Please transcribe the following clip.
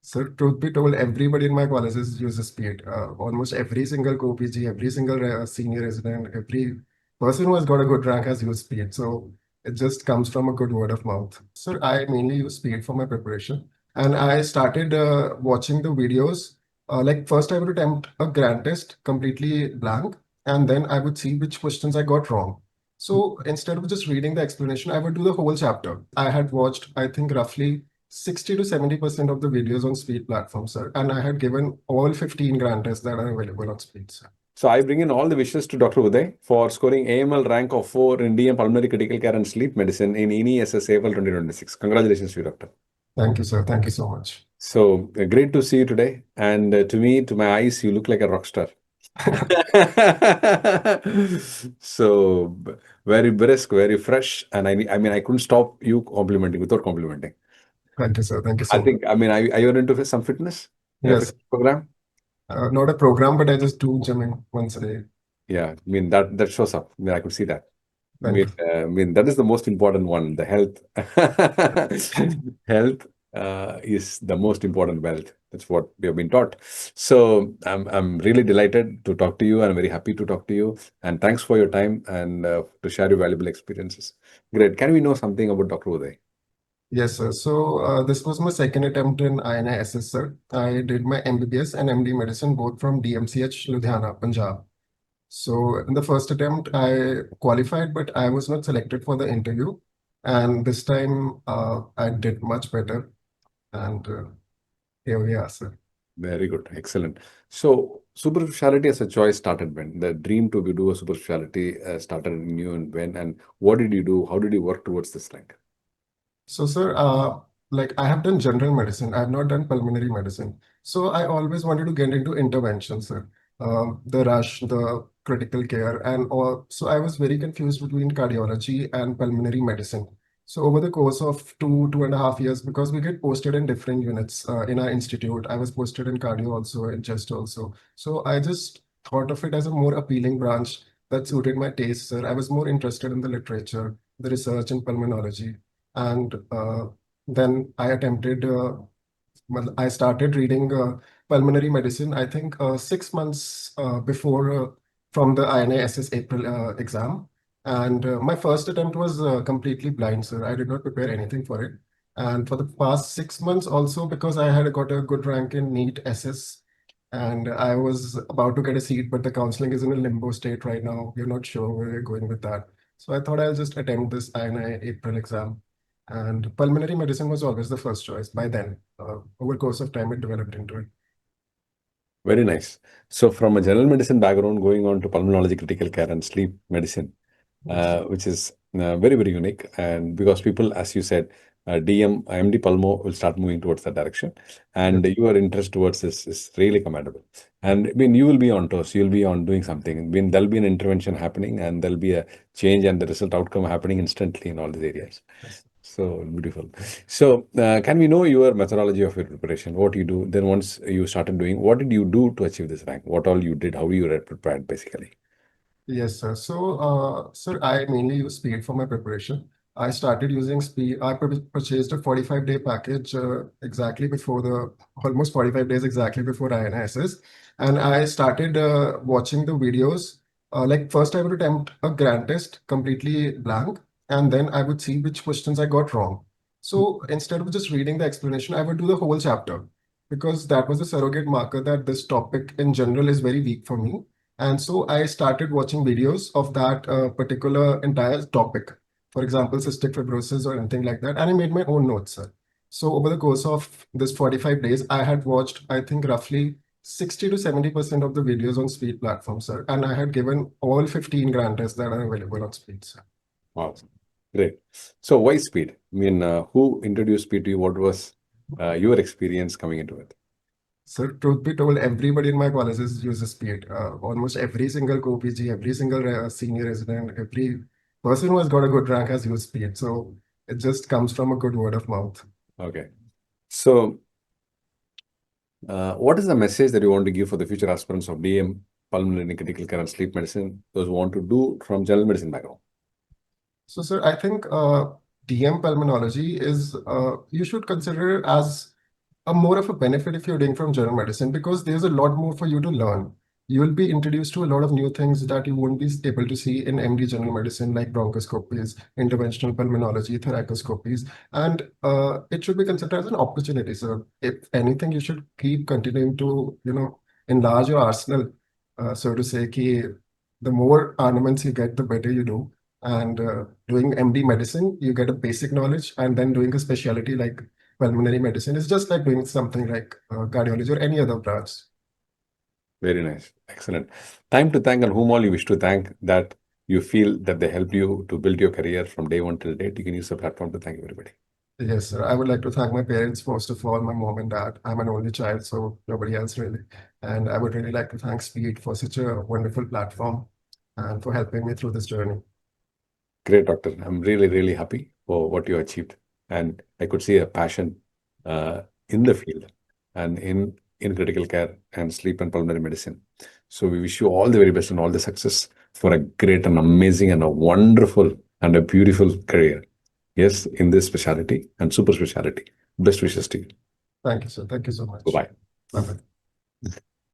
So truth be told, everybody in my colleges uses speed. Almost every single co-PG, every single senior resident, every person who has got a good rank has used speed. So it just comes from a good word of mouth. So I mainly use speed for my preparation. And I started watching the videos. Like first I would attempt a grand test completely blank, and then I would see which questions I got wrong. So instead of just reading the explanation, I would do the whole chapter. I had watched, I think, roughly 60 to 70% of the videos on Speed platform, sir. And I had given all 15 grand tests that are available on Speed, sir. So I bring in all the wishes to Dr. Uday for scoring AML rank of 4 in DM Pulmonary Critical Care and Sleep Medicine in NEET April 2026. Congratulations to you, Doctor. Thank you, sir. Thank you so much. So great to see you today. And to me, to my eyes, you look like a rock star. So very brisk, very fresh. And I mean, I couldn't stop you complimenting without complimenting. Thank you, sir. Thank you I so much. think, I mean, are you into some fitness? Yes. Program? Not a program, but I just do gymming once a day. Yeah, I mean that shows up. I mean, I could see that. Thank you. I mean that is the most important one. The health, health is the most important wealth. That's what we have been taught. So I'm really delighted to talk to you. I'm very happy to talk to you. And thanks for your time and to share your valuable experiences. Great. Can we know something about Dr. Uday? Yes, sir. So this was my second attempt in INISS, sir. I did my MBBS and MD medicine both from DMCH, Ludhiana, Punjab. So in the first attempt, I qualified, but I was not selected for the interview. And this time, I did much better. And here we are, sir. Very good. Excellent. So super speciality as a choice started when? The dream to do a super speciality started in you and when? And what did you do? How did you work towards this rank? So, sir, like I have done general medicine. I have not done pulmonary medicine. So I always wanted to get into intervention, sir. The rush, the critical care, and all. So I was very confused between cardiology and pulmonary medicine. So over the course of 2.5 years, because we get posted in different units in our institute, I was posted in cardio also, in chest also. So I just thought of it as a more appealing branch that suited my taste, sir. I was more interested in the literature, the research in pulmonology. And then I attempted, I started reading pulmonary medicine, I think 6 months before from the INA-SS April exam. And my first attempt was completely blind, sir. I did not prepare anything for it. And for the past 6 months also, because I had got a good rank in NEET SS, and I was about to get a seat, but the counseling is in a limbo state right now. We're not sure where we're going with that. So I thought I'll just attempt this INA April exam. And pulmonary medicine was always the first choice by then. Over course of time, it developed into it. Very nice. So from a general medicine background, going on to pulmonology, critical care, and sleep medicine, which is very, very unique. And because people, as you said, DM, MD Pulmo will start moving towards that direction. And Yes. your interest towards this is really commendable. And I mean, you will be on toast, you'll be on doing something. I mean, there'll be an intervention happening and there'll be a change and the result outcome happening instantly in all these areas. Yes. So beautiful. So, can we know your methodology of your preparation? What you do? Then once you started doing, what did you do to achieve this rank? What all you did? How you were prepared, basically? Yes, sir. So, sir, I mainly use Speed for my preparation. I started using Speed. I purchased a 45-day package exactly before the almost 45 days exactly before INSS, and I started watching the videos. Like first, I would attempt a grand test completely blank, and then I would see which questions I got wrong. So instead of just reading the explanation, I would do the whole chapter because that was a surrogate marker that this topic in general is very weak for me. And so I started watching videos of that particular entire topic, for example, cystic fibrosis or anything like that. And I made my own notes, sir. So over the course of this 45 days, I had watched, I think, roughly 60 to 70% of the videos on Speed platform, sir. And I had given all 15 grand tests that are available on Speed, sir. Wow, great. So, why speed? I mean, who introduced speed to you? What was your experience coming into it? So truth be told, everybody in my colleges uses Speed. Almost every single co-PG, every single senior resident, every person who has got a good rank has used Speed. So it just comes from a good word of mouth. Okay. So, what is the message that you want to give for the future aspirants of DM, pulmonary critical care and sleep medicine, those who want to do from general medicine background? So, sir, I think DM pulmonology is, you should consider it as more of a benefit if you're doing from general medicine, because there's a lot more for you to learn. You will be introduced to a lot of new things that you won't be able to see in MD general medicine, like bronchoscopies, interventional pulmonology, thoracoscopies, and it should be considered as an opportunity. So if anything, you should keep continuing to, enlarge your arsenal, so to say. Ki the more armaments you get, the better you do. And doing MD medicine, you get a basic knowledge, and then doing a specialty like pulmonary medicine is just like doing something like cardiology or any other branch. Very nice. Excellent. Time to thank, and whom all you wish to thank that you feel that they helped you to build your career from day one till date. You can use the platform to thank everybody. Yes, sir. I would like to thank my parents, first of all, my mom and dad. I'm an only child, so nobody else really. And I would really like to thank Speed for such a wonderful platform and for helping me through this journey. Great, doctor. I'm really, really happy for what you achieved. And I could see a passion in the field and in critical care and sleep and pulmonary medicine. So we wish you all the very best and all the success for a great and amazing and a wonderful and a beautiful career. Yes, in this specialty and super specialty. Best wishes to you. Thank you, sir. Thank you so much. Bye-bye. Bye-bye.